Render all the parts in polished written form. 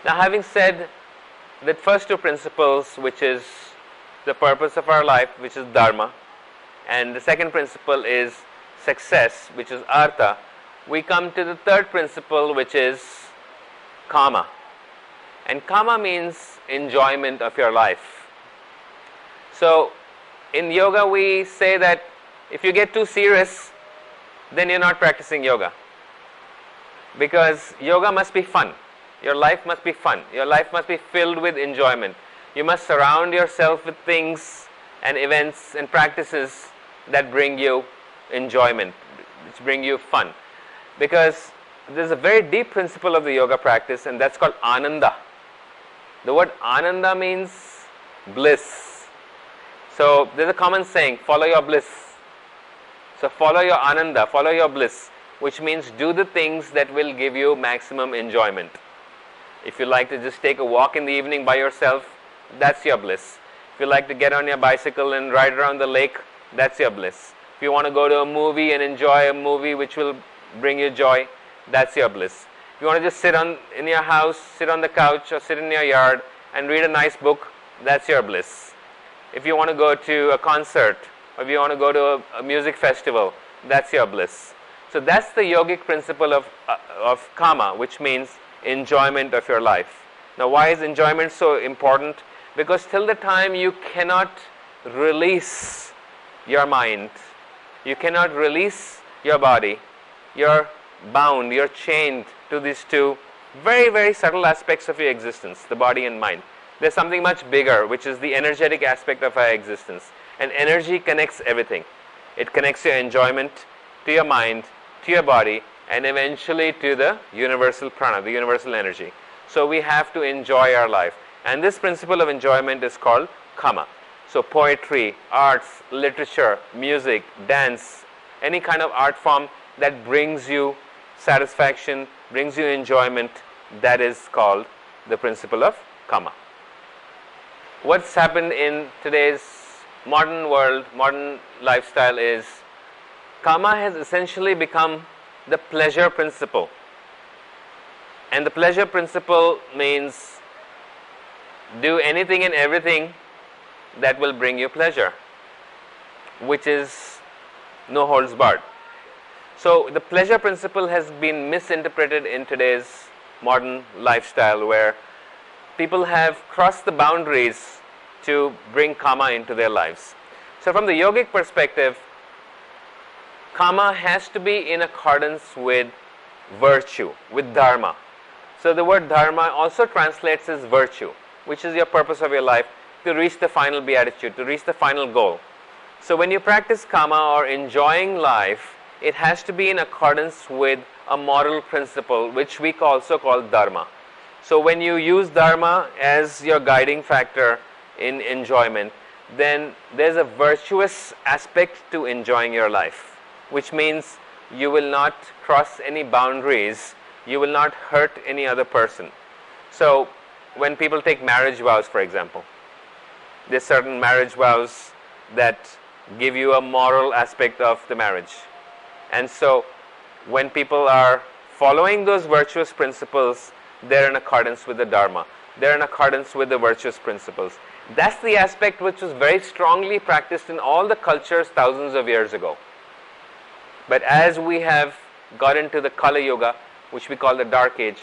Now, having said the first two principles, which is the purpose of our life, which is dharma, and the second principle is success, which is artha, we come to the third principle, which is kama. And kama means enjoyment of your life. So in yoga we say that if you get too serious, then you're not practicing yoga, because yoga must be fun. Your life must be fun. Your life must be filled with enjoyment. You must surround yourself with things and events and practices that bring you enjoyment, which bring you fun. Because there's a very deep principle of the yoga practice, and that's called ananda. The word ananda means bliss. So there's a common saying, follow your bliss. So follow your ananda, follow your bliss, which means do the things that will give you maximum enjoyment. If you like to just take a walk in the evening by yourself, that's your bliss. If you like to get on your bicycle and ride around the lake, that's your bliss. If you want to go to a movie and enjoy a movie which will bring you joy, that's your bliss. If you want to just sit in your house, sit on the couch or sit in your yard and read a nice book, that's your bliss. If you want to go to a concert, or if you want to go to a music festival, that's your bliss. So that's the yogic principle of kama, which means enjoyment of your life. Now, why is enjoyment so important? Because till the time you cannot release your mind, you cannot release your body, you're bound, you're chained to these two very, very subtle aspects of your existence, the body and mind. There's something much bigger, which is the energetic aspect of our existence. And energy connects everything. It connects your enjoyment to your mind, to your body, and eventually to the universal prana, the universal energy. So we have to enjoy our life. And this principle of enjoyment is called kama. So poetry, arts, literature, music, dance, any kind of art form that brings you satisfaction, brings you enjoyment, that is called the principle of kama. What's happened in today's modern world, modern lifestyle is kama has essentially become the pleasure principle. And the pleasure principle means do anything and everything that will bring you pleasure, which is no holds barred. So the pleasure principle has been misinterpreted in today's modern lifestyle, where people have crossed the boundaries to bring kama into their lives. So from the yogic perspective, kama has to be in accordance with virtue, with dharma. So the word dharma also translates as virtue, which is your purpose of your life, to reach the final beatitude, to reach the final goal. So when you practice kama or enjoying life, it has to be in accordance with a moral principle, which we also call dharma. So when you use dharma as your guiding factor in enjoyment, then there's a virtuous aspect to enjoying your life, which means you will not cross any boundaries, you will not hurt any other person. So when people take marriage vows, for example, there's certain marriage vows that give you a moral aspect of the marriage. And so when people are following those virtuous principles, they're in accordance with the dharma. They're in accordance with the virtuous principles. That's the aspect which was very strongly practiced in all the cultures thousands of years ago. But as we have got into the Kali Yuga, which we call the Dark Age,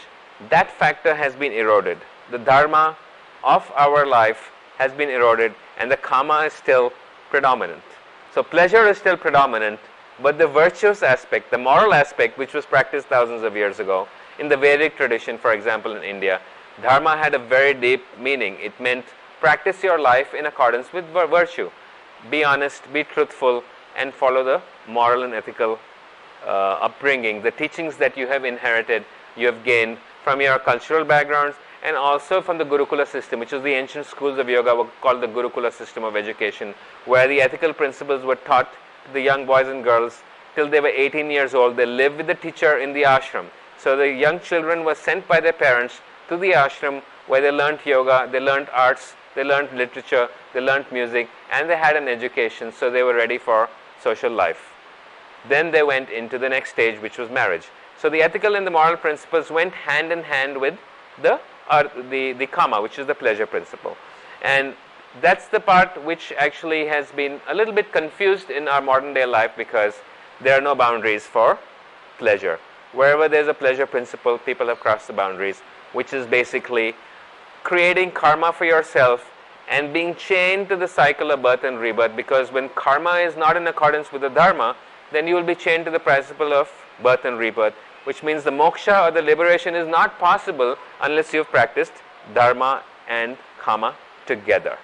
that factor has been eroded. The dharma of our life has been eroded, and the kama is still predominant. So pleasure is still predominant, but the virtuous aspect, the moral aspect, which was practiced thousands of years ago, in the Vedic tradition, for example, in India, dharma had a very deep meaning. It meant practice your life in accordance with virtue. Be honest, be truthful, and follow the moral and ethical upbringing, the teachings that you have inherited, you have gained from your cultural backgrounds, and also from the Gurukula system, which is the ancient schools of yoga were called the Gurukula system of education, where the ethical principles were taught to the young boys and girls till they were 18 years old. They lived with the teacher in the ashram. So the young children were sent by their parents to the ashram, where they learned yoga, they learned arts, they learned literature, they learned music, and they had an education, so they were ready for social life. Then they went into the next stage, which was marriage. So the ethical and the moral principles went hand in hand with the the kama, which is the pleasure principle. And that's the part which actually has been a little bit confused in our modern day life, because there are no boundaries for pleasure. Wherever there's a pleasure principle, people have crossed the boundaries, which is basically creating karma for yourself and being chained to the cycle of birth and rebirth, because when karma is not in accordance with the dharma, then you will be chained to the principle of birth and rebirth, which means the moksha or the liberation is not possible unless you've practiced dharma and kama together.